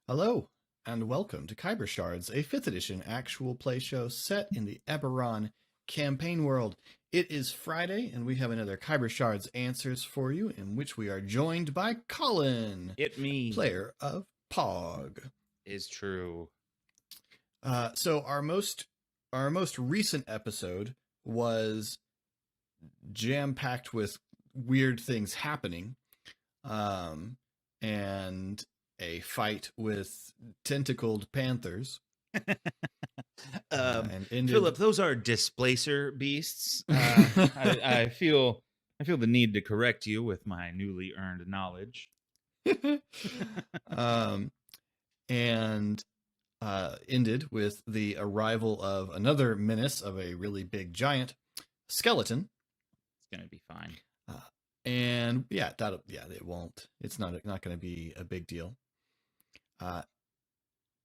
Hello, and welcome to Khyber Shards, a 5th edition actual play show set in the Eberron campaign world. It is Friday, and we have another Khyber Shards Answers for you, in which we are joined by Colin, Me player of Pog. is true. So our most recent episode was jam-packed with weird things happening, and a fight with tentacled panthers. And ended... Philip, those are displacer beasts. I feel the need to correct you with my newly earned knowledge. And ended with the arrival of another menace of a really big giant skeleton. It's gonna be fine. And yeah, it won't. It's not going to be a big deal.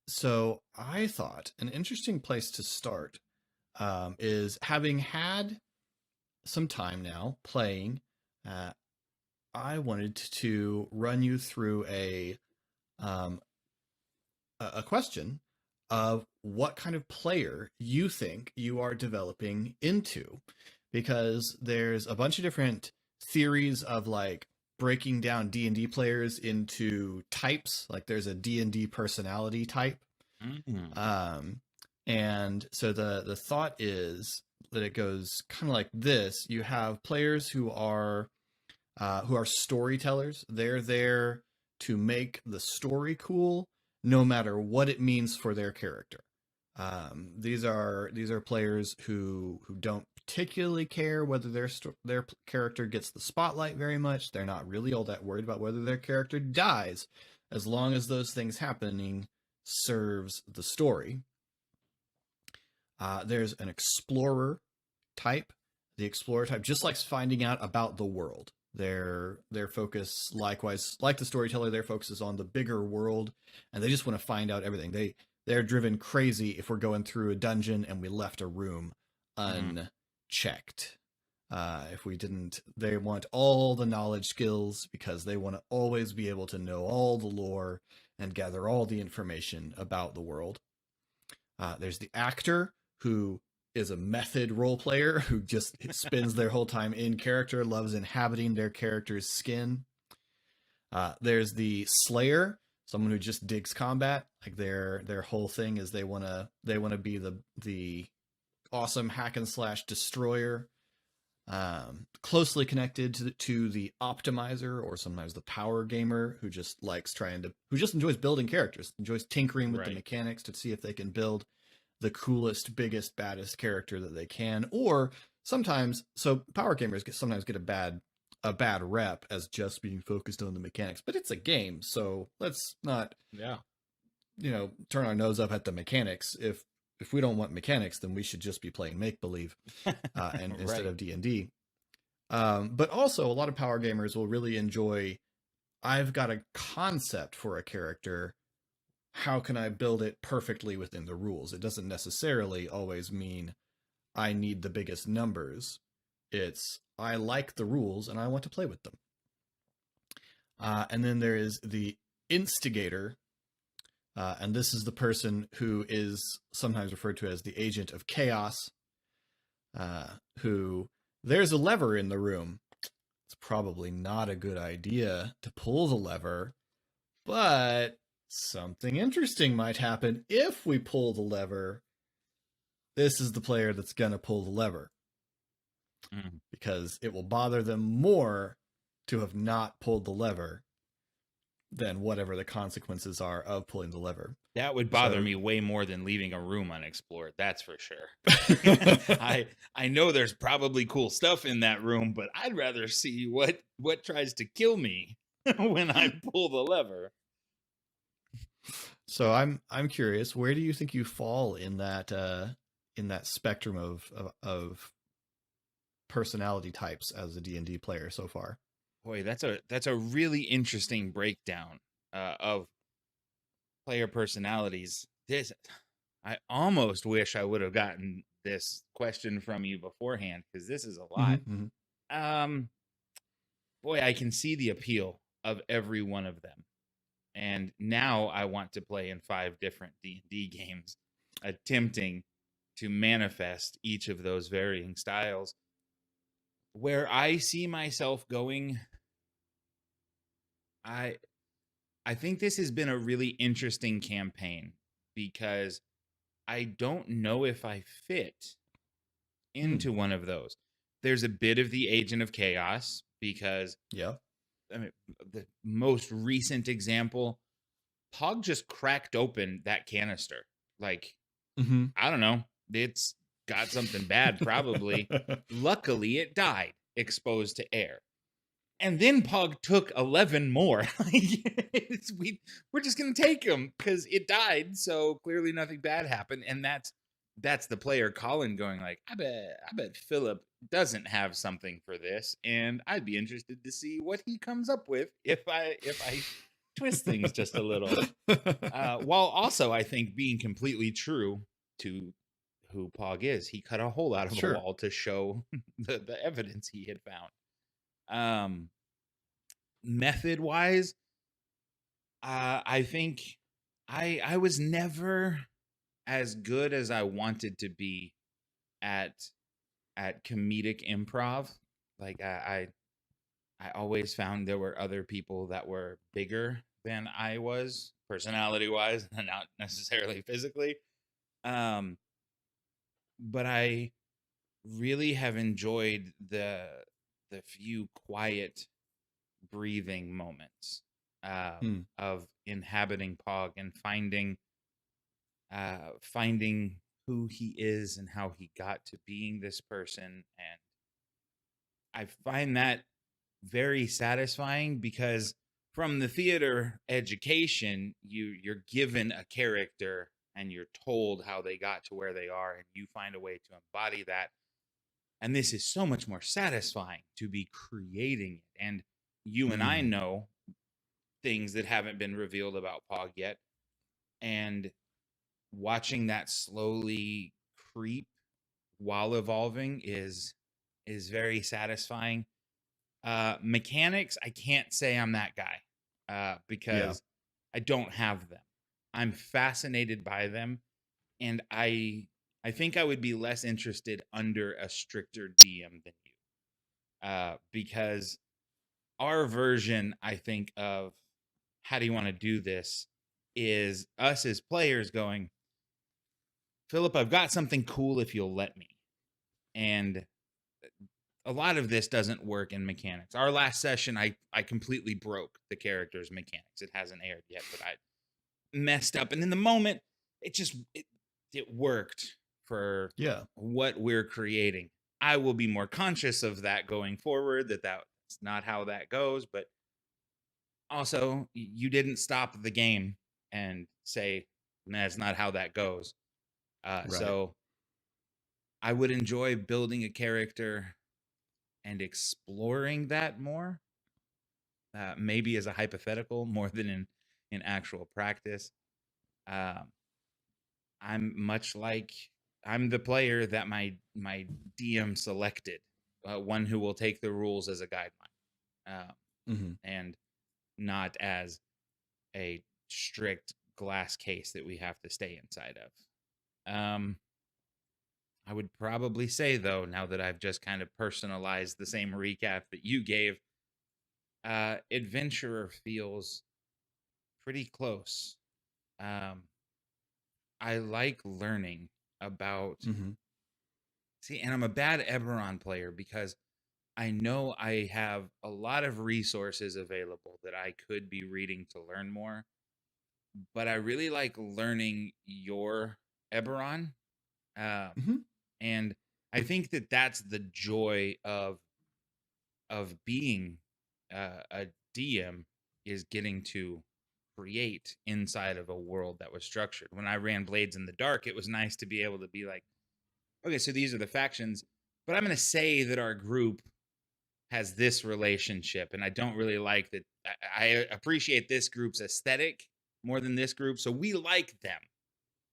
So I thought an interesting place to start is, having had some time now playing, I wanted to run you through a question of what kind of player you think you are developing into, because there's a bunch of different theories of like breaking down D&D players into types. Like there's a D&D personality type. Mm-hmm. And so the thought is that it goes kind of like this. You have players who are storytellers. They're there to make the story cool, no matter what it means for their character. These are players who don't particularly care whether their character gets the spotlight very much. They're not really all that worried about whether their character dies, as long as those things happening serves the story. There's an explorer type. The explorer type just likes finding out about the world. Their focus, likewise, like the storyteller, their focus is on the bigger world, and they just want to find out everything. They're driven crazy if we're going through a dungeon and we left a room unchecked. If we didn't, they want all the knowledge skills because they want to always be able to know all the lore and gather all the information about the world. There's the actor, who is a method role player who just spends their whole time in character, loves inhabiting their character's skin. There's the slayer, someone who just digs combat. Like their whole thing is they want to be the awesome hack and slash destroyer. Closely connected to the optimizer, or sometimes the power gamer, who just enjoys building characters, enjoys tinkering with the mechanics to see if they can build the coolest, biggest, baddest character that they can. Or sometimes, so power gamers sometimes get a bad rep as just being focused on the mechanics, but it's a game, so let's not turn our nose up at the mechanics. If we don't want mechanics, then we should just be playing make-believe and instead of D&D. But also, a lot of power gamers will really enjoy, I've got a concept for a character. How can I build it perfectly within the rules? It doesn't necessarily always mean I need the biggest numbers. It's, I like the rules and I want to play with them. And then there is the instigator. And this is the person who is sometimes referred to as the agent of chaos, who, there's a lever in the room. It's probably not a good idea to pull the lever, but something interesting might happen if we pull the lever. This is the player that's going to pull the lever, because it will bother them more to have not pulled the lever than whatever the consequences are of pulling the lever. That would bother me way more than leaving a room unexplored. That's for sure. I know there's probably cool stuff in that room, but I'd rather see what tries to kill me when I pull the lever. So I'm curious, where do you think you fall in that spectrum of personality types as a D&D player so far? Boy, that's a really interesting breakdown of player personalities. I almost wish I would have gotten this question from you beforehand, because this is a lot. Boy, I can see the appeal of every one of them. And now I want to play in 5 different D&D games, attempting to manifest each of those varying styles. Where I see myself going, I I think this has been a really interesting campaign because I don't know if I fit into one of those. There's a bit of the Agent of Chaos because Yeah. I mean the most recent example, Pog just cracked open that canister. Like, Mm-hmm. I don't know, it's got something bad probably. Luckily it died exposed to air. And then Pog took 11 more. We're just gonna take him because it died, so clearly nothing bad happened. And that's the player Colin going like, I bet Philip doesn't have something for this, and I'd be interested to see what he comes up with if I twist things just a little. While also I think being completely true to who Pog is, he cut a hole out of a Sure. wall to show the evidence he had found. Method wise, I think I was never as good as I wanted to be at comedic improv. Like I always found there were other people that were bigger than I was, personality wise, and not necessarily physically. Um, but I really have enjoyed the few quiet breathing moments of inhabiting Pog and finding who he is and how he got to being this person. And I find that very satisfying because from the theater education, you're given a character and you're told how they got to where they are, and you find a way to embody that. And this is so much more satisfying to be creating it. And you and I know things that haven't been revealed about Pog yet. And watching that slowly creep while evolving is very satisfying. Mechanics, I can't say I'm that guy because I don't have them. I'm fascinated by them, and I think I would be less interested under a stricter DM than you, because our version, I think, of how do you want to do this is us as players going, Philip, I've got something cool if you'll let me. And a lot of this doesn't work in mechanics. Our last session, I completely broke the character's mechanics. It hasn't aired yet, but I messed up. And in the moment, it worked for what we're creating. I will be more conscious of that going forward, that's not how that goes. But also, you didn't stop the game and say, that's not how that goes. Right. So I would enjoy building a character and exploring that more, maybe as a hypothetical more than in actual practice. I'm much like I'm the player that my DM selected, one who will take the rules as a guideline, and not as a strict glass case that we have to stay inside of. I would probably say, though, now that I've just kind of personalized the same recap that you gave, Adventurer feels pretty close. I like learning about. See, and I'm a bad Eberron player because I know I have a lot of resources available that I could be reading to learn more, but I really like learning your Eberron. And I think that that's the joy of being a DM, is getting to create inside of a world that was structured. When I ran Blades in the Dark, it was nice to be able to be like, okay, so these are the factions, but I'm going to say that our group has this relationship, and I don't really like that. I appreciate this group's aesthetic more than this group, so we like them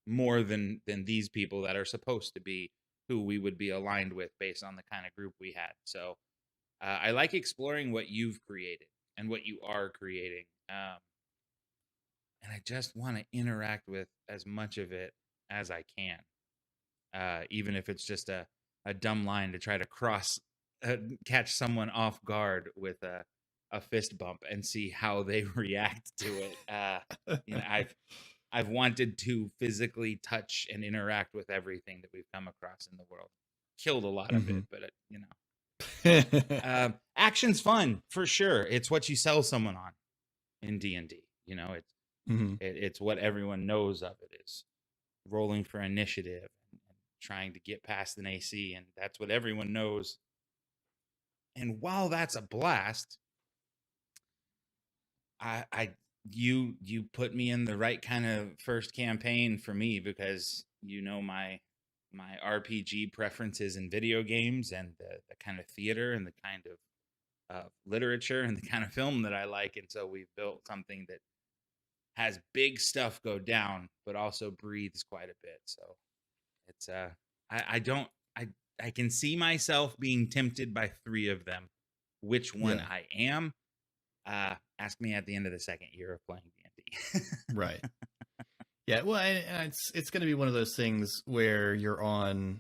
more than these people that are supposed to be who we would be aligned with based on the kind of group we had. So I like exploring what you've created and what you are creating. and I just want to interact with as much of it as I can, even if it's just a dumb line to try to catch someone off guard with a fist bump and see how they react to it. I've wanted to physically touch and interact with everything that we've come across in the world. Killed a lot of it, but action's fun for sure. It's what you sell someone on in D&D. It's what everyone knows of it is rolling for initiative and trying to get past an AC, and that's what everyone knows. And while that's a blast, you put me in the right kind of first campaign for me, because my RPG preferences in video games and the kind of theater and the kind of literature and the kind of film that I like. And so we've built something that has big stuff go down, but also breathes quite a bit. So it's I can see myself being tempted by 3 of them. Which one I am? Ask me at the end of the second year of playing D&D. Right. Yeah. Well, and it's going to be one of those things where you're on.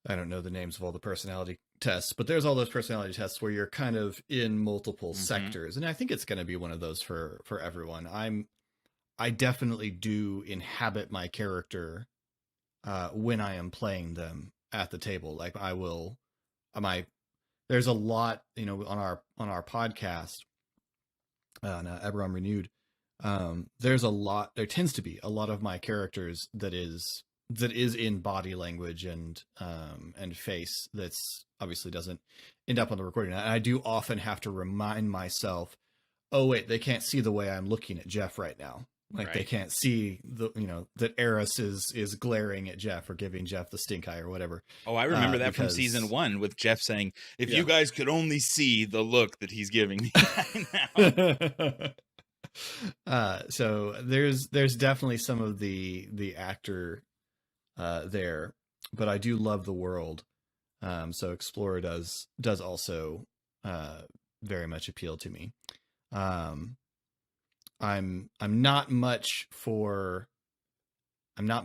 I don't know the names of all the personality tests, but there's all those personality tests where you're kind of in multiple sectors, and I think it's going to be one of those for everyone. I definitely do inhabit my character when I am playing them at the table. Like I will, there's a lot, on our podcast, on Eberron Renewed. There tends to be a lot of my characters that is in body language and face that's obviously doesn't end up on the recording. And I do often have to remind myself, oh wait, they can't see the way I'm looking at Jeff right now. Like they can't see that Eris is glaring at Jeff or giving Jeff the stink eye or whatever. Oh, I remember that from season 1 with Jeff saying, if you guys could only see the look that he's giving me right now. So there's definitely some of the actor there, but I do love the world. So Explorer does also very much appeal to me. I'm not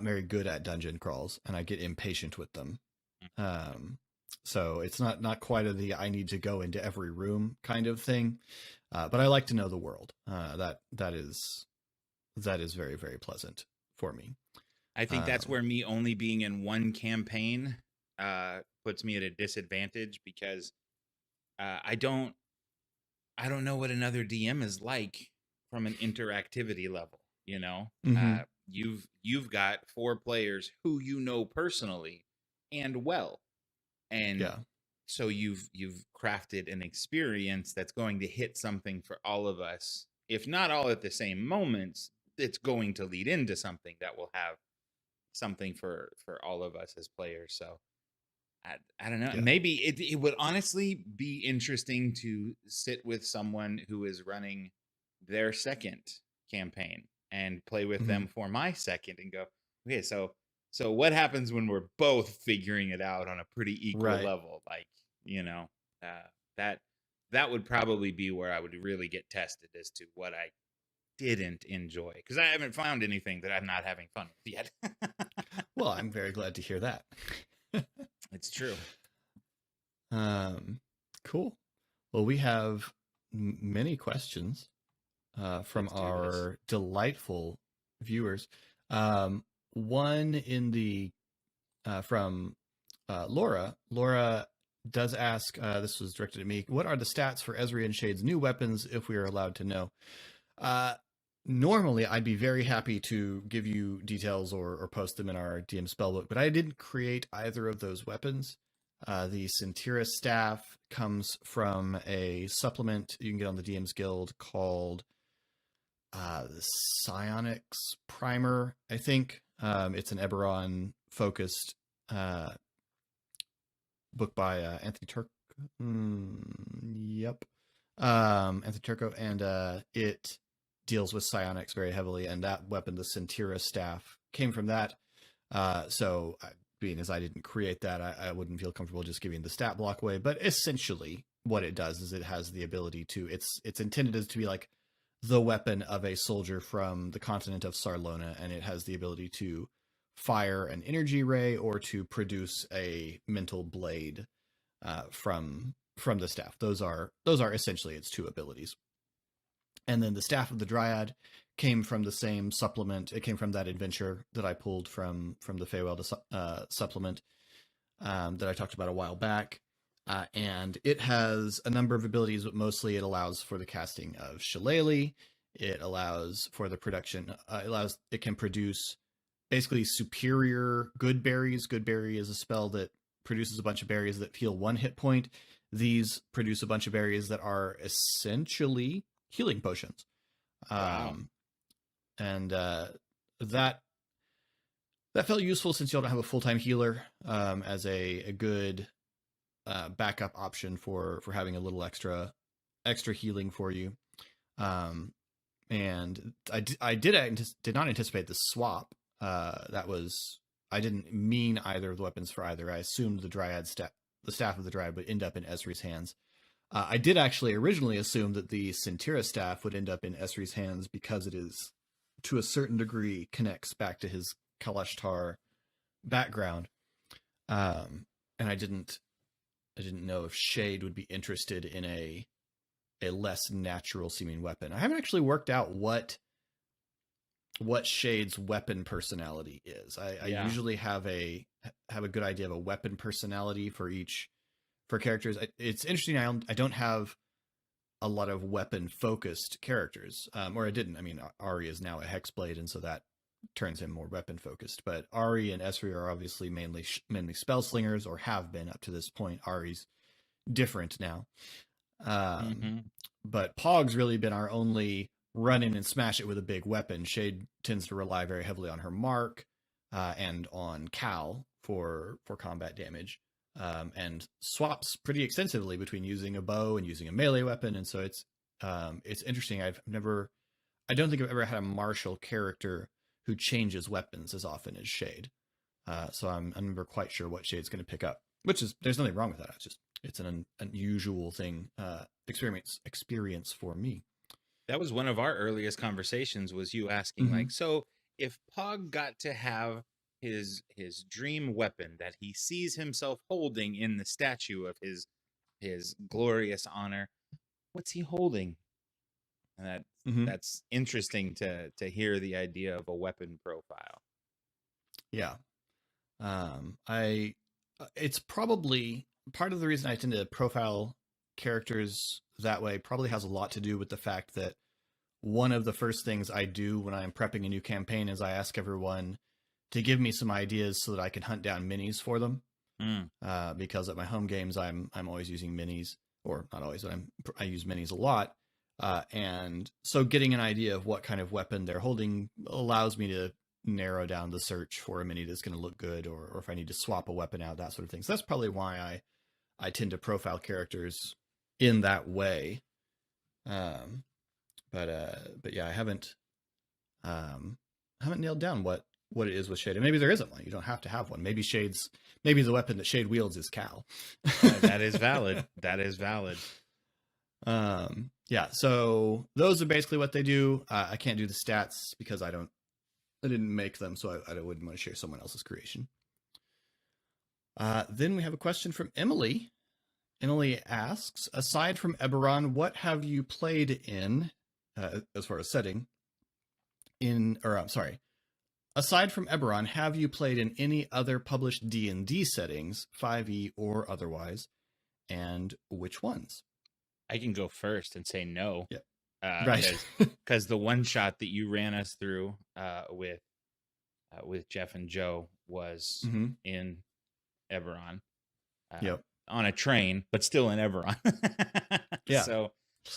very good at dungeon crawls, and I get impatient with them. So it's not quite I need to go into every room kind of thing. But I like to know the world. That is very, very pleasant for me. I think that's where me only being in one campaign puts me at a disadvantage, because I don't know what another DM is like from an interactivity level. You've got 4 players who personally and well, and so you've crafted an experience that's going to hit something for all of us. If not all at the same moments, it's going to lead into something that will have something for all of us as players. So I don't know. Yeah. Maybe it would honestly be interesting to sit with someone who is running their second campaign and play with them for my second and go, okay, so what happens when we're both figuring it out on a pretty equal level? Like, that would probably be where I would really get tested as to what I didn't enjoy, because I haven't found anything that I'm not having fun with yet. Well, I'm very glad to hear that. It's true. Cool. Well, we have many questions from our delightful viewers. One in the from Laura. Laura does ask, this was directed at me, what are the stats for Ezri and Shade's new weapons, if we are allowed to know? Normally, I'd be very happy to give you details or post them in our DM spellbook, but I didn't create either of those weapons. The Centira staff comes from a supplement you can get on the DM's Guild called the Psionics Primer, I think. It's an Eberron-focused book by Anthony Turco. Anthony Turco, and it deals with psionics very heavily, and that weapon, the Centira staff, came from that. So being as I didn't create that, I wouldn't feel comfortable just giving the stat block away. But essentially what it does is it has the ability to, it's intended as to be like the weapon of a soldier from the continent of Sarlona, and it has the ability to fire an energy ray or to produce a mental blade from the staff. Those are essentially its two abilities. And then the Staff of the Dryad came from the same supplement. It came from that adventure that I pulled from the Feywild supplement that I talked about a while back. And it has a number of abilities, but mostly it allows for the casting of Shillelagh. It allows for the production. It can produce basically superior good berries. Good berry is a spell that produces a bunch of berries that heal 1 hit point. These produce a bunch of berries that are essentially healing potions. Wow. And that felt useful since you don't have a full-time healer, as a good backup option for having a little extra healing for you. And I did not anticipate the swap. I didn't mean either of the weapons for either. I assumed the Staff of the Dryad would end up in Esri's hands. I did actually originally assume that the Sentira staff would end up in Esri's hands because it is, to a certain degree, connects back to his Kalashtar background. And I didn't know if Shade would be interested in a less natural seeming weapon. I haven't actually worked out what Shade's weapon personality is. I usually have a good idea of a weapon personality for characters. It's interesting. I don't have a lot of weapon focused characters, or I didn't. I mean, Ari is now a Hexblade, and so that turns him more weapon focused. But Ari and Esri are obviously mainly spell slingers, or have been up to this point. Ari's different now. But Pog's really been our only run in and smash it with a big weapon. Shade tends to rely very heavily on her mark and on Cal for combat damage. And swaps pretty extensively between using a bow and using a melee weapon, and so it's interesting. I don't think I've ever had a martial character who changes weapons as often as Shade. So I'm never quite sure what Shade's going to pick up. There's nothing wrong with that. It's an unusual thing, experience for me. That was one of our earliest conversations. Was you asking like, so if Pog got to have his dream weapon that he sees himself holding in the statue of his glorious honor, what's he holding? And that's interesting to hear the idea of a weapon profile. Yeah. It's probably part of the reason I tend to profile characters that way probably has a lot to do with the fact that one of the first things I do when I'm prepping a new campaign is I ask everyone to give me some ideas so that I can hunt down minis for them. Because at my home games, I'm always using minis, or not always, but I use minis a lot. And so getting an idea of what kind of weapon they're holding allows me to narrow down the search for a mini that's going to look good, or if I need to swap a weapon out, that sort of thing. So that's probably why I tend to profile characters in that way. But yeah, I haven't nailed down what it is with Shade. And maybe there isn't one. You don't have to have one. Maybe the weapon that Shade wields is Cal. That is valid. That is valid. Yeah, so those are basically what they do. I can't do the stats because I didn't make them, so I wouldn't want to share someone else's creation. Then we have a question from Emily. Emily asks, aside from Eberron, what have you played in, as far as setting, aside from Eberron, have you played in any other published D&D settings, 5e or otherwise, and which ones? I can go first and say no. Yeah. Right. Because the one shot that you ran us through with Jeff and Joe was in Eberron. Yep. On a train, but still in Eberron. Yeah. So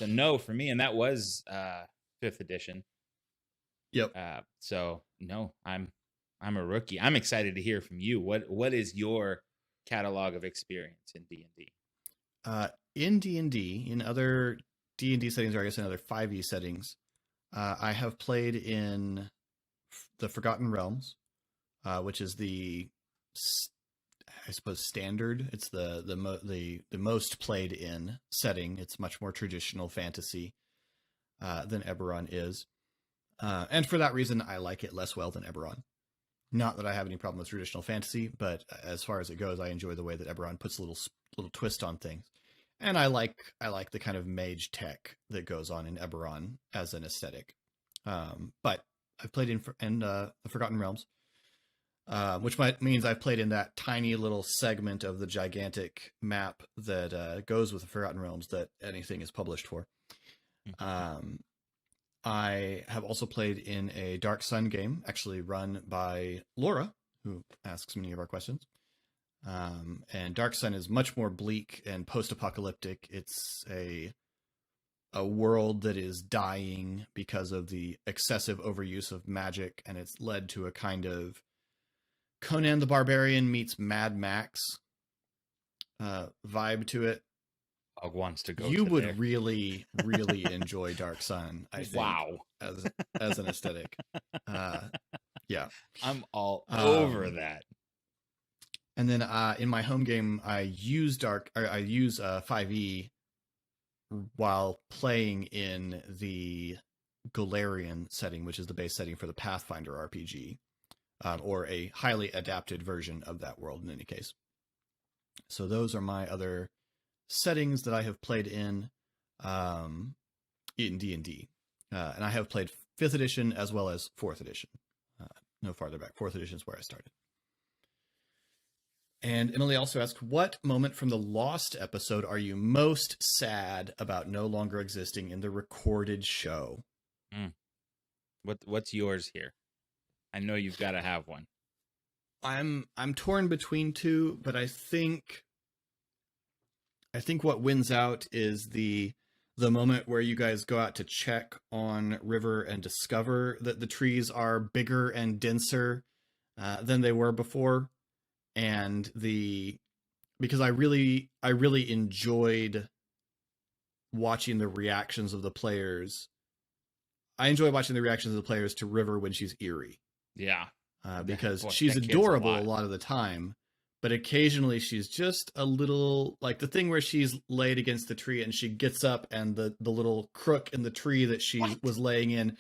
no for me, and that was 5th edition. Yep. So no, I'm a rookie. I'm excited to hear from you. What is your catalog of experience in D&D? In D&D, in other D&D settings, or I guess in other 5e settings, I have played in the Forgotten Realms, which is the, I suppose, standard. It's the most played in setting. It's much more traditional fantasy. than Eberron is. And for that reason, I like it less well than Eberron. Not that I have any problem with traditional fantasy, but as far as it goes, I enjoy the way that Eberron puts a little twist on things. And I like the kind of mage tech that goes on in Eberron as an aesthetic. But I've played in the Forgotten Realms, which means I've played in that tiny little segment of the gigantic map that goes with the Forgotten Realms that anything is published for. I have also played in a Dark Sun game, actually run by Laura, who asks many of our questions. And Dark Sun is much more bleak and post-apocalyptic. It's a world that is dying because of the excessive overuse of magic, and it's led to a kind of Conan the Barbarian meets Mad Max vibe to it. Hog wants to go. You would really, really enjoy Dark Sun, I think. Wow. As an aesthetic. Yeah. I'm all over that. And then in my home game, I use 5e while playing in the Golarion setting, which is the base setting for the Pathfinder RPG, or a highly adapted version of that world in any case. So those are my other settings that I have played in D&D. And I have played 5th edition as well as 4th edition. No farther back. 4th edition is where I started. And Emily also asked, what moment from the Lost episode are you most sad about no longer existing in the recorded show? What's yours here? I know you've got to have one. I'm torn between two, but I think what wins out is the moment where you guys go out to check on River and discover that the trees are bigger and denser than they were before. And because I really enjoyed watching the reactions of the players. I enjoy watching the reactions of the players to River when she's eerie. Yeah. Because she's adorable a lot of the time, but occasionally she's just a little, like the thing where she's laid against the tree and she gets up and the little crook in the tree that she was laying in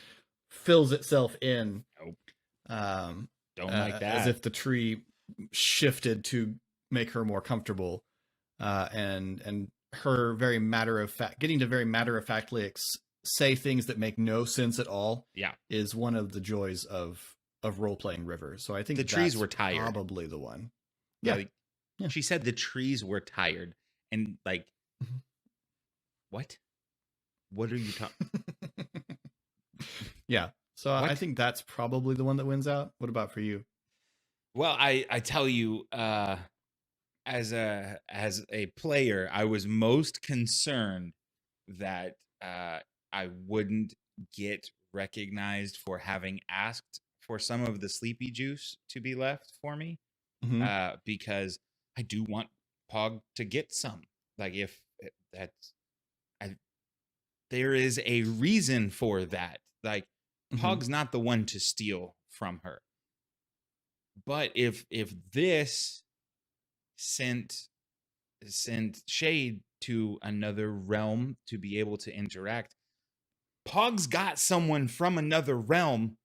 fills itself in. Nope. Don't like that. As if the tree shifted to make her more comfortable. And her very getting to very matter-of-factly say things that make no sense at all. Yeah. Is one of the joys of role-playing River. So I think the trees were tired. Probably the one. Yeah. She said the trees were tired. And like, what? What are you talking? Yeah. So I think that's probably the one that wins out. What about for you? Well, I tell you, as a player, I was most concerned that I wouldn't get recognized for having asked for some of the sleepy juice to be left for me, because I do want Pog to get some. Like there is a reason for that. Like Pog's not the one to steal from her. But if this sent Shade to another realm to be able to interact, Pog's got someone from another realm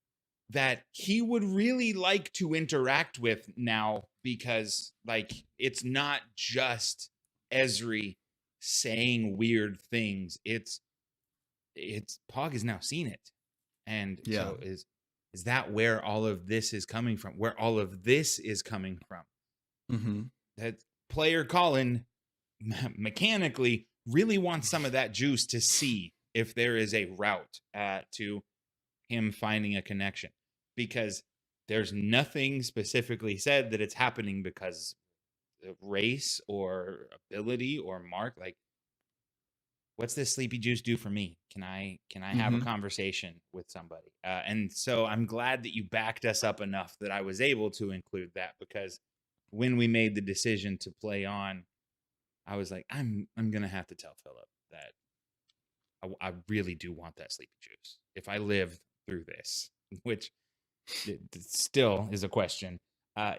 that he would really like to interact with now, because like it's not just Ezri saying weird things. It's Pog has now seen it. And so is that where all of this is coming from? Where all of this is coming from? That player Colin mechanically really wants some of that juice to see if there is a route to him finding a connection, because there's nothing specifically said that it's happening because of race or ability or mark. Like, what's this sleepy juice do for me? Can I have a conversation with somebody? And so I'm glad that you backed us up enough that I was able to include that, because when we made the decision to play on, I was like, I'm gonna have to tell Philip that I really do want that sleepy juice if I live through this, which it still is a question.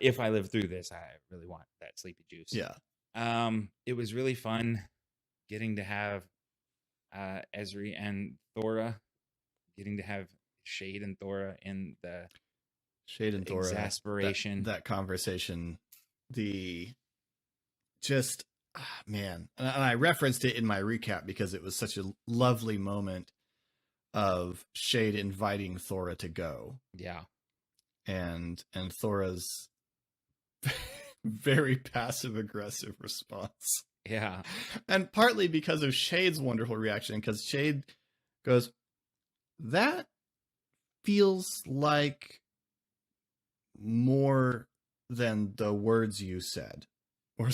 If I live through this, I really want that sleepy juice. Yeah. It was really fun getting to have Ezri and Thora getting to have Shade and Thora in the Shade and Thora, exasperation. that conversation, the just man, and I referenced it in my recap because it was such a lovely moment of Shade inviting Thora to go. Yeah. And Thora's very passive aggressive response. Yeah. And partly because of Shade's wonderful reaction, because Shade goes, that feels like more than the words you said. Or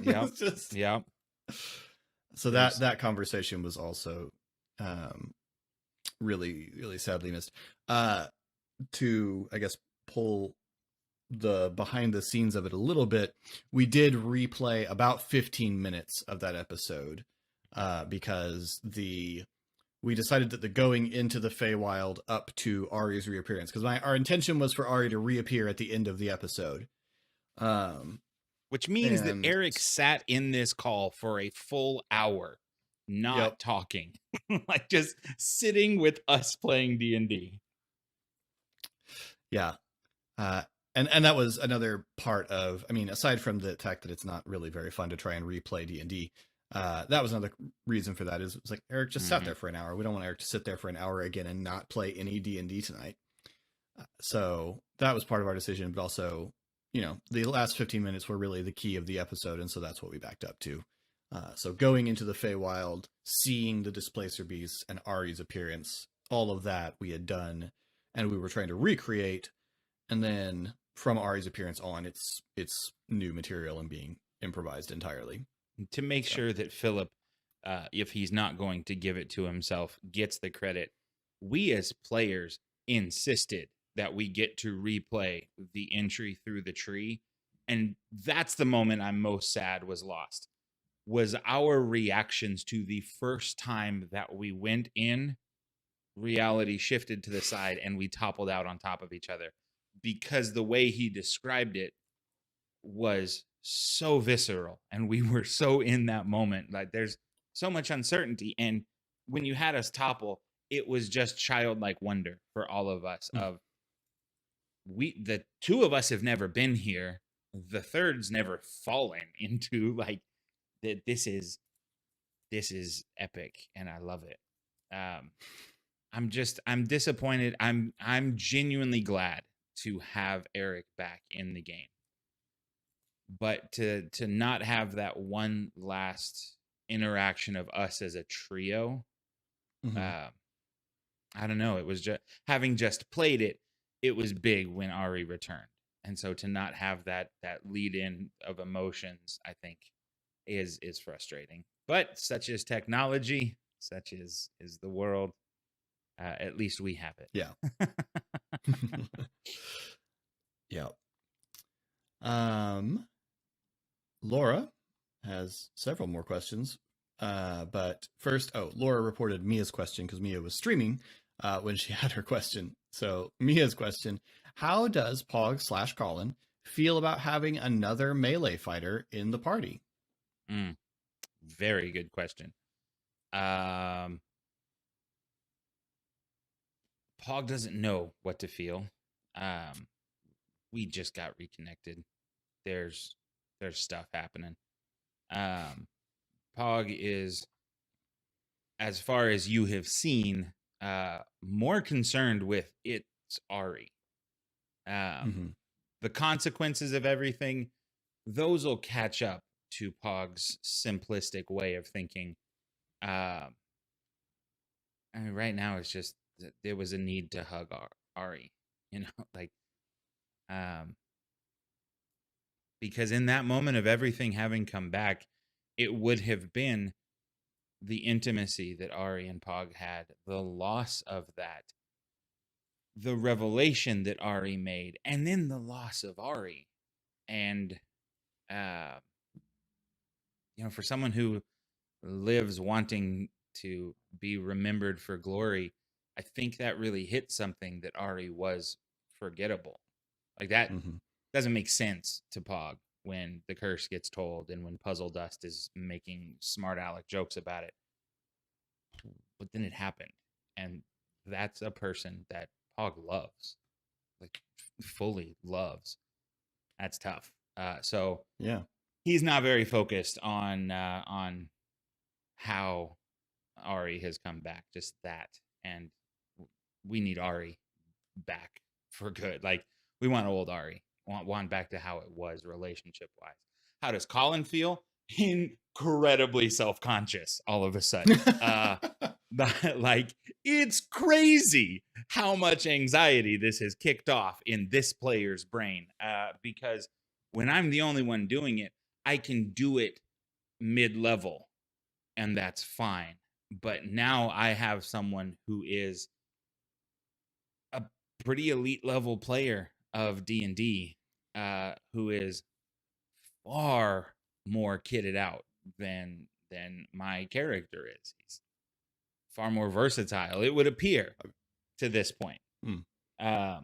Yeah. just, yeah. So that conversation was also really, really sadly missed. To, I guess, pull the behind the scenes of it a little bit, we did replay about 15 minutes of that episode because we decided that the going into the Feywild up to Ari's reappearance, because our intention was for Ari to reappear at the end of the episode. Which means that Eric sat in this call for a full hour, not talking, like just sitting with us playing D&D. Yeah. And that was another part of, I mean, aside from the fact that it's not really very fun to try and replay D&D, that was another reason for that. Is it's like, Eric just sat there for an hour. We don't want Eric to sit there for an hour again and not play any D&D tonight. So that was part of our decision, but also, you know, the last 15 minutes were really the key of the episode, and so that's what we backed up to. So going into the Feywild, seeing the Displacer Beasts and Ari's appearance, all of that we had done, and we were trying to recreate, and then from Ari's appearance on, it's new material and being improvised entirely. To make sure that Philip, if he's not going to give it to himself, gets the credit, we as players insisted that we get to replay the entry through the tree. And that's the moment I'm most sad was lost, was our reactions to the first time that we went in, reality shifted to the side, and we toppled out on top of each other. Because the way he described it was so visceral, and we were so in that moment. Like, there's so much uncertainty, and when you had us topple, it was just childlike wonder for all of us. Of the two of us have never been here, the third's never fallen into, like, that. This is epic, and I love it. I'm disappointed. I'm genuinely glad to have Eric back in the game, but to not have that one last interaction of us as a trio, I don't know. It was just having just played it. It was big when Ari returned, and so to not have that lead in of emotions, I think, is frustrating. But such is technology. Such is the world. At least we have it. Yeah. Yeah. Laura has several more questions. But first, Laura reported Mia's question because Mia was streaming when she had her question. So Mia's question: how does Pog/Colin feel about having another melee fighter in the party? Very good question. Pog doesn't know what to feel. We just got reconnected. There's stuff happening. Pog is, as far as you have seen, more concerned with it's Ari. The consequences of everything, those will catch up to Pog's simplistic way of thinking. I mean, right now it's just there was a need to hug Ari, you know, like, because in that moment of everything having come back, it would have been the intimacy that Ari and Pog had, the loss of that, the revelation that Ari made, and then the loss of Ari. And, you know, for someone who lives wanting to be remembered for glory, I think that really hit something that Ari was forgettable. Like, that doesn't make sense to Pog when the curse gets told and when Puzzle Dust is making smart aleck jokes about it. But then it happened, and that's a person that Pog loves, like fully loves. That's tough. So Yeah. he's not very focused on how Ari has come back. Just that, and we need Ari back for good. Like we want old Ari. Want back to how it was relationship wise. How does Colin feel? Incredibly self-conscious all of a sudden. Like it's crazy how much anxiety this has kicked off in this player's brain. Because when I'm the only one doing it, I can do it mid-level and that's fine. But now I have someone who is a pretty elite level player of D&D, who is far more kitted out than my character is. He's far more versatile, it would appear, to this point. I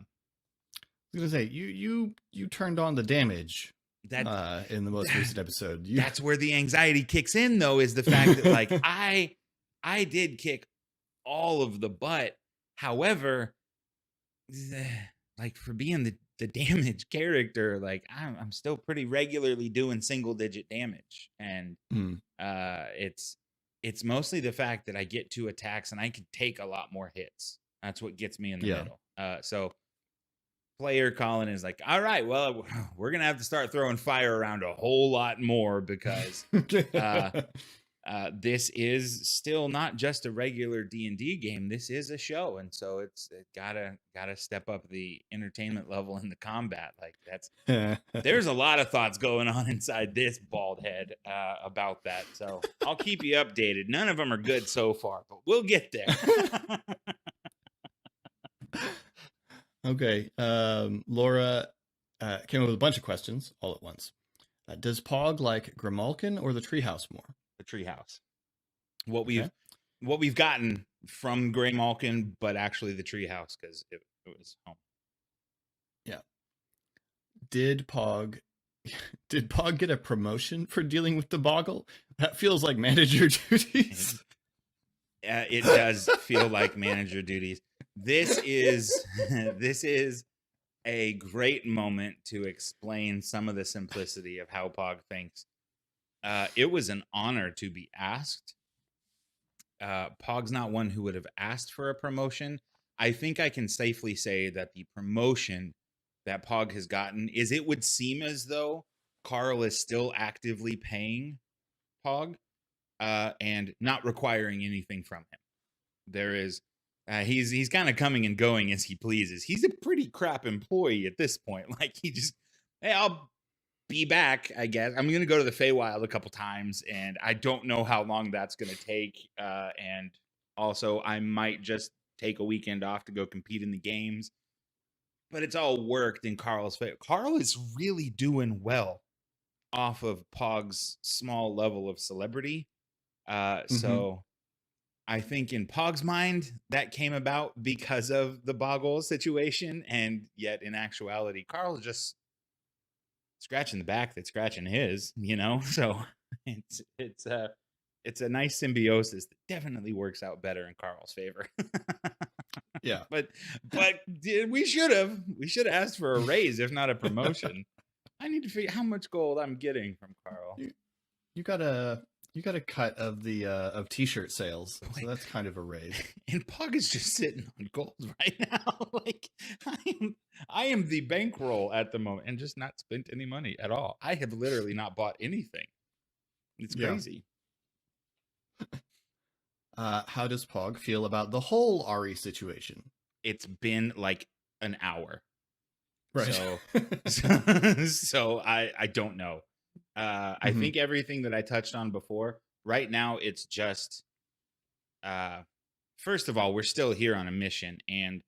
was gonna say you turned on the damage that in the most recent episode. That's where the anxiety kicks in, though, is the fact that like I did kick all of the butt. However, like for being the damage character, like I'm still pretty regularly doing single digit damage, and it's mostly the fact that I get 2 attacks and I can take a lot more hits. That's what gets me in the middle. So player Colin is like, all right, well, we're gonna have to start throwing fire around a whole lot more because this is still not just a regular D&D game. This is a show, and so it gotta step up the entertainment level in the combat. Like there's a lot of thoughts going on inside this bald head about that. So I'll keep you updated. None of them are good so far, but we'll get there. Okay. Laura came up with a bunch of questions all at once. Does Pog like Grimalkin or the Treehouse more? The Treehouse. What we've gotten from Grey Malkin, but actually the Treehouse because it was home. Yeah. Did Pog get a promotion for dealing with the Boggle? That feels like manager duties. It does feel like manager duties. This is a great moment to explain some of the simplicity of how Pog thinks. It was an honor to be asked. Pog's not one who would have asked for a promotion. I think I can safely say that the promotion that Pog has gotten is, it would seem as though Carl is still actively paying Pog and not requiring anything from him. There is he's kind of coming and going as he pleases. He's a pretty crap employee at this point. Like he just, hey, I'll be back, I guess. I'm going to go to the Feywild a couple times, and I don't know how long that's going to take. And also, I might just take a weekend off to go compete in the games. But it's all worked in Carl's favor. Carl is really doing well off of Pog's small level of celebrity. So I think in Pog's mind, that came about because of the Boggle situation. And yet, in actuality, Carl is just scratching the back that's scratching his, you know? So it's a nice symbiosis that definitely works out better in Carl's favor. Yeah. But we should have asked for a raise, if not a promotion. I need to figure out how much gold I'm getting from Carl. You got a cut of the of t-shirt sales, so that's kind of a raise. And Pog is just sitting on gold right now. Like I am the bankroll at the moment and just not spent any money at all. I have literally not bought anything. It's crazy. How does Pog feel about the whole Ari situation? It's been like an hour. Right. So I don't know. I think everything that I touched on before, right now, it's just, first of all, we're still here on a mission, and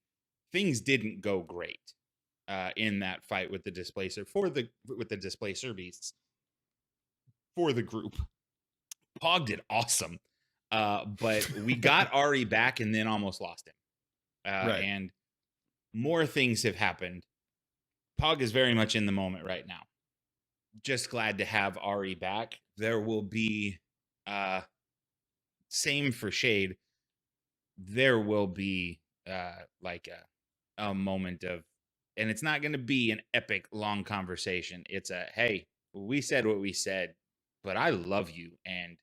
things didn't go great in that fight with the Displacer with the Displacer beasts for the group. Pog did awesome, but we got Ari back and then almost lost him. And more things have happened. Pog is very much in the moment right now. Just glad to have Ari back. There will be same for Shade. There will be like a moment of, and it's not going to be an epic long conversation. It's a, hey, we said what we said, but I love you, and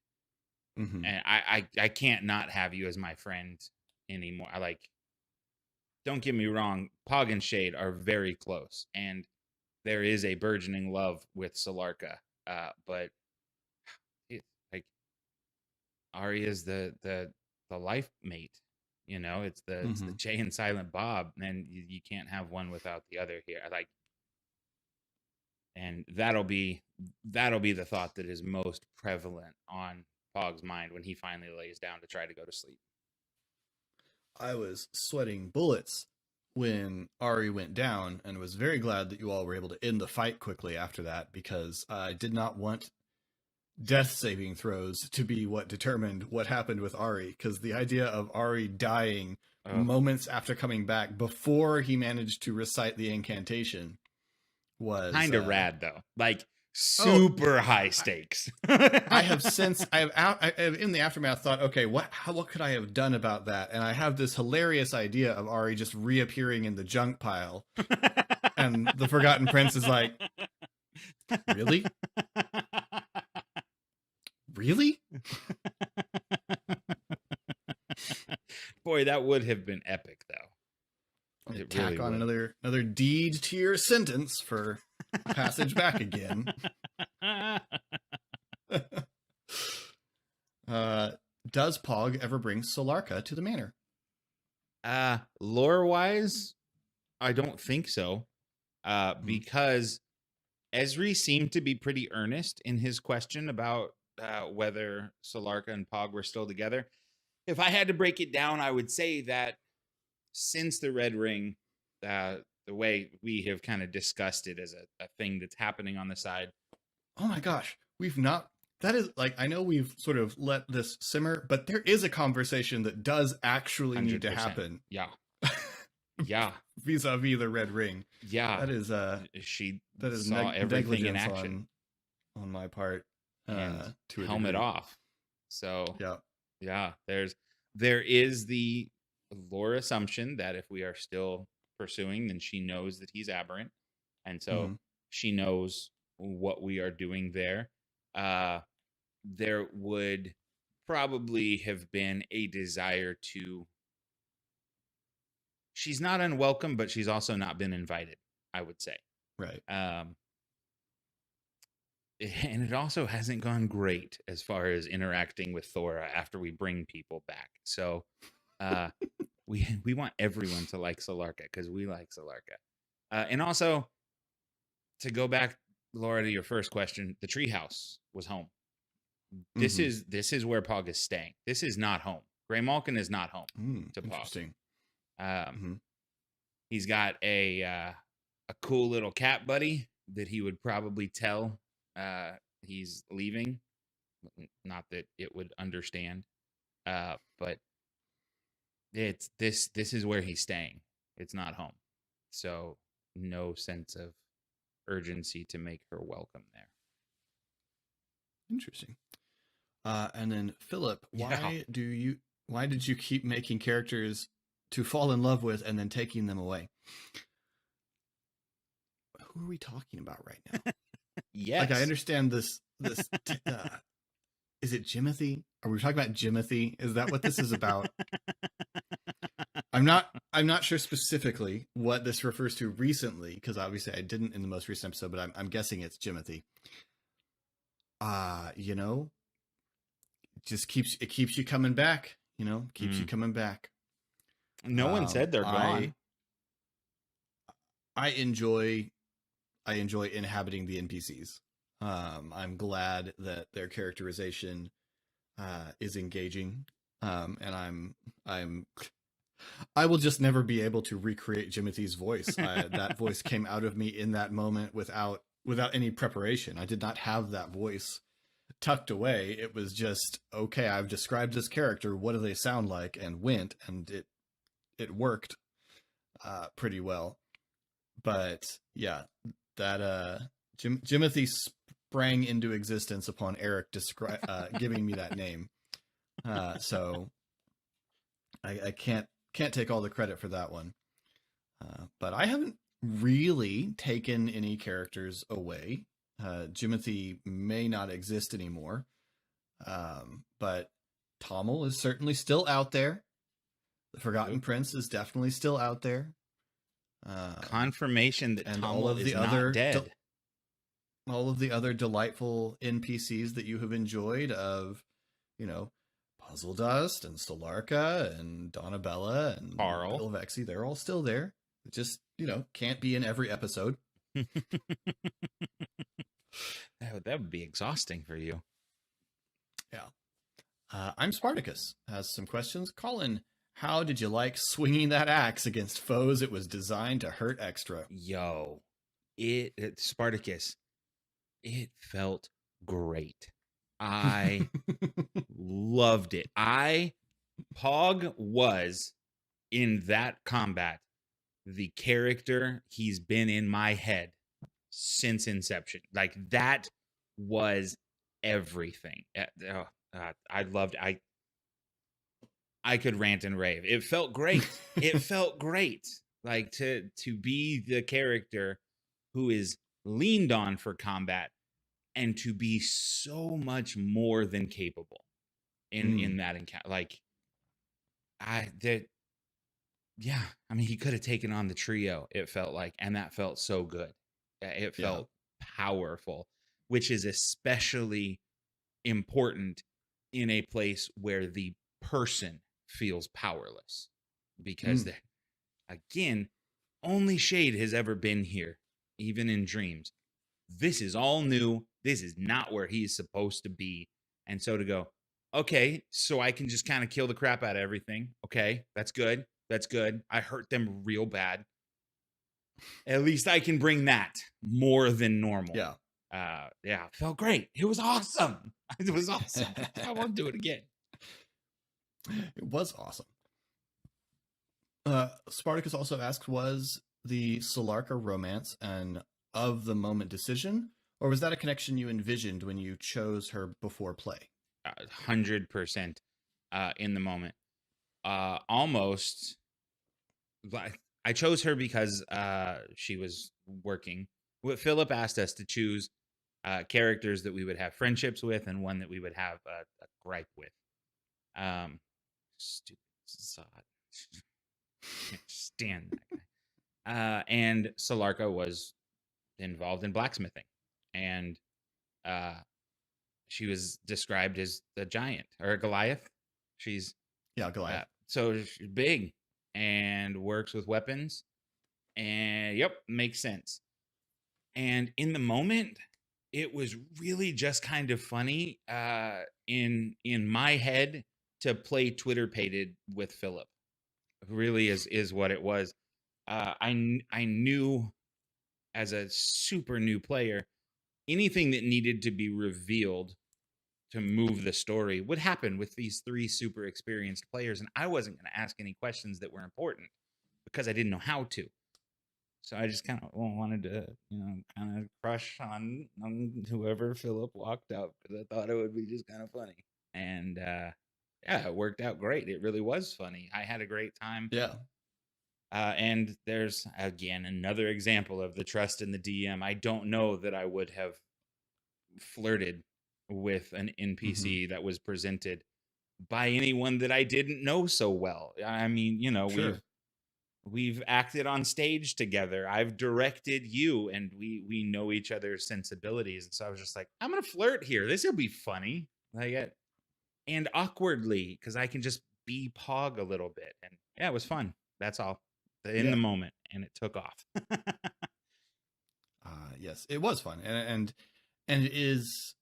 Mm-hmm. I can't not have you as my friend anymore. I like, don't get me wrong, Pog and Shade are very close, and there is a burgeoning love with Solarka. But it, like, Ari is the life mate. You know, it's the Mm-hmm. Jay and Silent Bob, and you can't have one without the other here. I like, and that'll be the thought that is most prevalent on Pog's mind when he finally lays down to try to go to sleep. I was sweating bullets when Ari went down, and was very glad that you all were able to end the fight quickly after that, because I did not want death saving throws to be what determined what happened with Ari, because the idea of Ari dying moments after coming back before he managed to recite the incantation was kind of rad, though. Like, super high stakes. I have in the aftermath thought, okay, what could I have done about that? And I have this hilarious idea of Ari just reappearing in the junk pile, and the Forgotten Prince is like, really? Really? Boy, that would have been epic, though. It tack really on another deed to your sentence for passage back again. Does Pog ever bring Solarka to the manor? Lore-wise, I don't think so. Because Esri seemed to be pretty earnest in his question about whether Solarka and Pog were still together. If I had to break it down, I would say that since the Red Ring, the way we have kind of discussed it as a thing that's happening on the side. Oh my gosh, that is, like, I know we've sort of let this simmer, but there is a conversation that does actually 100%. Need to happen. Yeah. Yeah. Vis-a-vis the Red Ring. Yeah. That is she saw everything in action on my part. To helmet off. So yeah. There is the lore assumption that if we are still pursuing, then she knows that he's aberrant, and so she knows what we are doing there. There would probably have been a desire to. She's not unwelcome, but she's also not been invited, I would say. Right. And it also hasn't gone great as far as interacting with Thora after we bring people back. So we want everyone to like Solarka, because we like Solarka. And also, to go back, Laura, to your first question, the treehouse was home. This is where Pog is staying. This is not home. Grey Malkin is not home to Pog. Interesting. He's got a cool little cat buddy that he would probably tell he's leaving. Not that it would understand, but it's this is where he's staying. It's not home, so no sense of urgency to make her welcome there. Interesting. And then Philip, why did you keep making characters to fall in love with and then taking them away? Who are we talking about right now? Yes. Like, I understand this, is it Jimothy? Are we talking about Jimothy? Is that what this is about? I'm not sure specifically what this refers to recently, because obviously I didn't in the most recent episode, but I'm guessing it's Jimothy. You know, it keeps you coming back, keeps you coming back. No one said they're gone. I enjoy inhabiting the NPCs. I'm glad that their characterization is engaging. And I will just never be able to recreate Jimothy's voice. That voice came out of me in that moment without any preparation. I did not have that voice tucked away. It was just, okay, I've described this character. What do they sound like? And it worked pretty well. But yeah, that Jimothy sprang into existence upon Eric giving me that name. So I can't can't take all the credit for that one. But I haven't really taken any characters away. Jimothy may not exist anymore, but Tommel is certainly still out there. The Forgotten Prince is definitely still out there. Confirmation that and Tommel is not dead. All of the other delightful NPCs that you have enjoyed of, Puzzle Dust and Solarka and Donabella and Carl. Bill Vexy, they're all still there. It just, can't be in every episode. That would be exhausting for you. Yeah. I'm Spartacus. Has some questions. Colin, how did you like swinging that axe against foes it was designed to hurt extra? Yo, Spartacus, it felt great. I loved it. Pog was, in that combat, the character he's been in my head since inception. Like, that was everything. I loved it. I could rant and rave. It felt great. It felt great. Like, to be the character who is leaned on for combat and to be so much more than capable in that encounter. Like, he could have taken on the trio, it felt like, and that felt so good. It felt powerful, which is especially important in a place where the person feels powerless, because again, only Shade has ever been here, even in dreams. This is all new. This is not where he's supposed to be. And so to go, okay, so I can just kind of kill the crap out of everything. Okay, that's good. That's good. I hurt them real bad. At least I can bring that more than normal. Yeah. It felt great. It was awesome. It was awesome. I want to do it again. It was awesome. Spartacus also asked, was the Solarka romance an of the moment decision, or was that a connection you envisioned when you chose her before play? 100% in the moment. Almost. I chose her because she was working. Philip asked us to choose characters that we would have friendships with and one that we would have a gripe with. Stupid Zod. Can't stand that guy. And Solarka was involved in blacksmithing, and she was described as a giant or a Goliath. She's Goliath. So she's big and works with weapons, and makes sense. And in the moment, it was really just kind of funny in my head to play Twitter pated with Philip. Really is what it was. I knew, as a super new player, anything that needed to be revealed to move the story would happen with these three super experienced players, and I wasn't going to ask any questions that were important because I didn't know how to. So I just kind of wanted to, kind of crush on whoever Philip walked up, because I thought it would be just kind of funny. And it worked out great. It really was funny. I had a great time. Yeah. And there's, again, another example of the trust in the DM. I don't know that I would have flirted with an NPC that was presented by anyone that I didn't know so well. I mean, sure. We've acted on stage together. I've directed you, and we know each other's sensibilities. And so I was just like, I'm going to flirt here. This will be funny. And awkwardly, because I can just be Pog a little bit. And it was fun. That's all. In the moment, and it took off. Yes, it was fun, and it is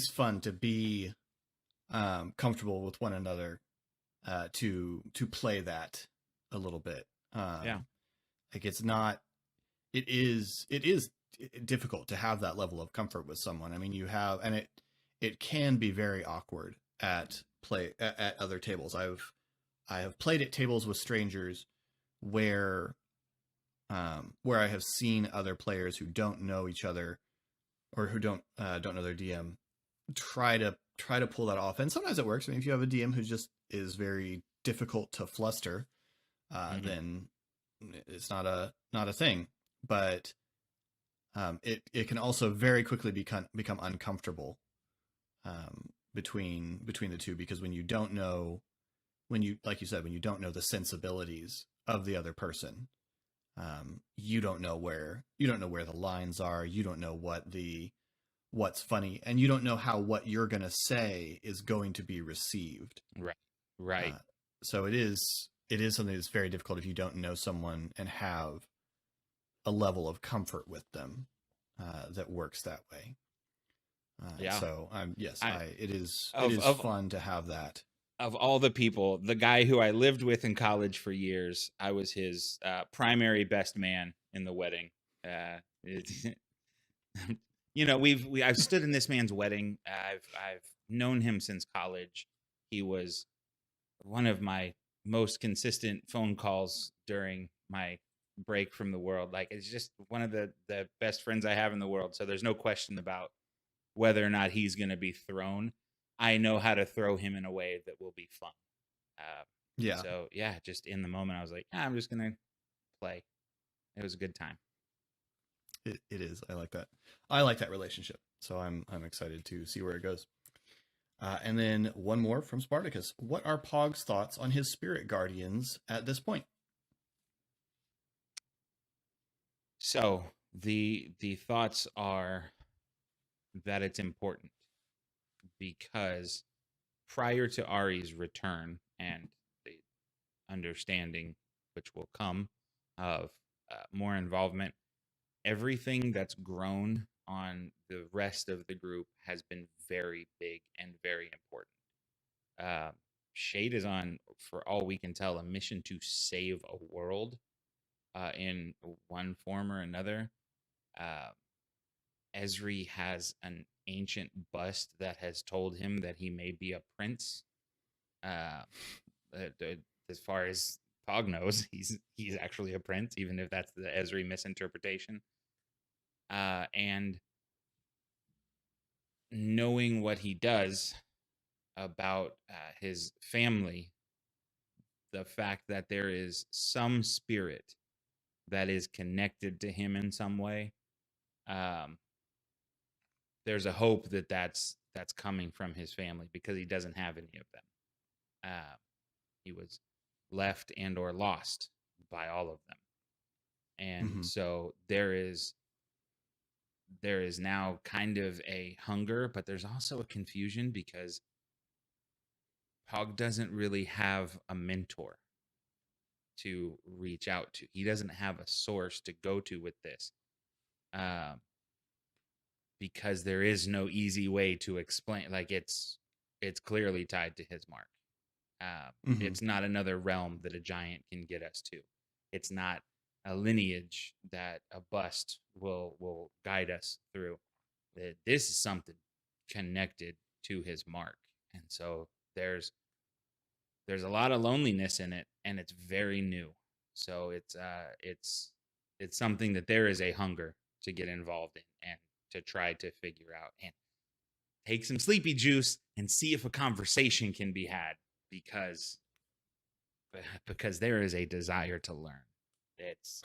fun to be comfortable with one another, to play that a little bit. Like, it is difficult to have that level of comfort with someone. I mean, it can be very awkward at other tables. I have played at tables with strangers where I have seen other players who don't know each other, or who don't know their DM, try to pull that off. And sometimes it works. I mean, if you have a DM who just is very difficult to fluster, Mhm. then it's not a thing. But it can also very quickly become uncomfortable between the two, because when you don't know, when you, like you said, when you don't know the sensibilities of the other person, you don't know where the lines are. You don't know what's funny, and you don't know how what you're gonna say is going to be received. Right. Right. Uh, so it is something that's very difficult if you don't know someone and have a level of comfort with them that works that way. Yeah. So yes, I it of is of fun to have that. of all the people, the guy who I lived with in college for years, I was his primary best man in the wedding. It, I've stood in this man's wedding. I've known him since college. He was one of my most consistent phone calls during my break from the world. Like, it's just one of the best friends I have in the world. So there's no question about whether or not he's going to be thrown. I know how to throw him in a way that will be fun. Uh, Yeah, so yeah, just in the moment, I was like, I'm just gonna play. It was a good time. it is. I like that. I like that relationship. So I'm excited to see where it goes. And then one more from Spartacus. What are Pog's thoughts on his spirit guardians at this point? So the thoughts are that it's important because prior to Ari's return and the understanding which will come of more involvement, everything that's grown on the rest of the group has been very big and very important. Uh, Shade is on, for all we can tell, a mission to save a world in one form or another. Uh, Esri has an ancient bust that has told him that he may be a prince. Uh, as far as Pog knows, he's actually a prince, even if that's the Esri misinterpretation. And knowing what he does about his family, the fact that there is some spirit that is connected to him in some way, um, there's a hope that that's coming from his family because he doesn't have any of them. He was left and or lost by all of them, and Mm-hmm. so there is now kind of a hunger, but there's also a confusion because Pog doesn't really have a mentor to reach out to. He doesn't have a source to go to with this, uh, because there is no easy way to explain. Like, it's clearly tied to his mark. Mm-hmm. It's not another realm that a giant can get us to. It's not a lineage that a bust will guide us through. This is something connected to his mark, and so there's a lot of loneliness in it, and it's very new. So it's something that there is a hunger to get involved in and to try to figure out and take some sleepy juice and see if a conversation can be had because because there is a desire to learn. It's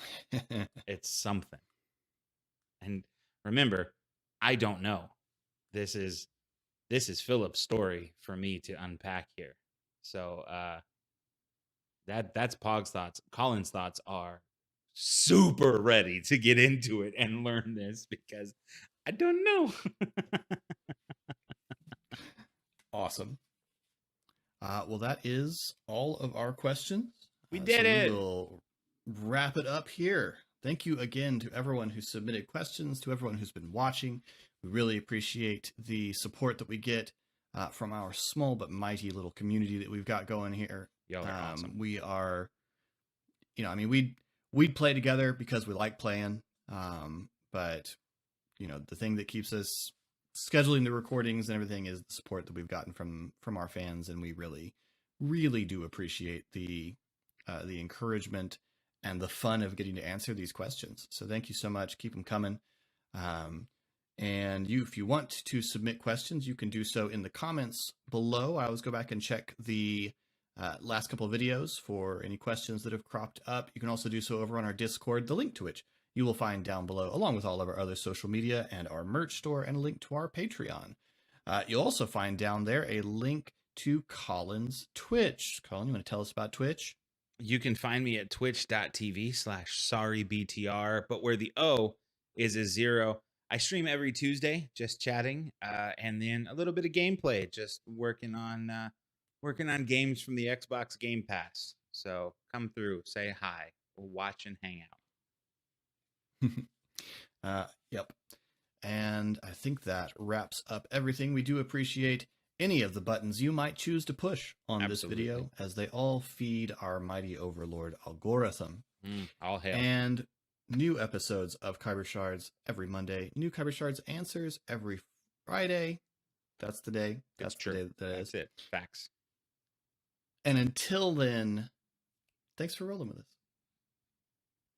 it's something. And remember, I don't know. This is Philip's story for me to unpack here. So that's Pog's thoughts. Colin's thoughts are super ready to get into it and learn this because I don't know. Awesome. Well, that is all of our questions. We So did we it. will wrap it up here. Thank you again to everyone who submitted questions, to everyone who's been watching. We really appreciate the support that we get from our small but mighty little community that we've got going here. Y'all are awesome. We are, I mean, we play together because we like playing. But the thing that keeps us scheduling the recordings and everything is the support that we've gotten from our fans, and we really do appreciate the encouragement and the fun of getting to answer these questions. So thank you so much. Keep them coming. And if you want to submit questions, you can do so in the comments below. I always go back and check the last couple of videos for any questions that have cropped up. You can also do so over on our Discord, the link to which you will find down below, along with all of our other social media and our merch store, and a link to our Patreon. You'll also find down there a link to Colin's Twitch. Colin, you want to tell us about Twitch? You can find me at twitch.tv/sorrybtr, but where the O is a 0. I stream every Tuesday, just chatting, and then a little bit of gameplay, just working on games from the Xbox Game Pass. So come through, say hi, we'll watch and hang out. Yep. And I think that wraps up everything. We do appreciate any of the buttons you might choose to push on this video, as they all feed our mighty overlord algorithm. All hail. And new episodes of Khyber Shards every Monday. New Khyber Shards answers every Friday. That's the day. That's true. The day That's it. Facts. And until then, thanks for rolling with us.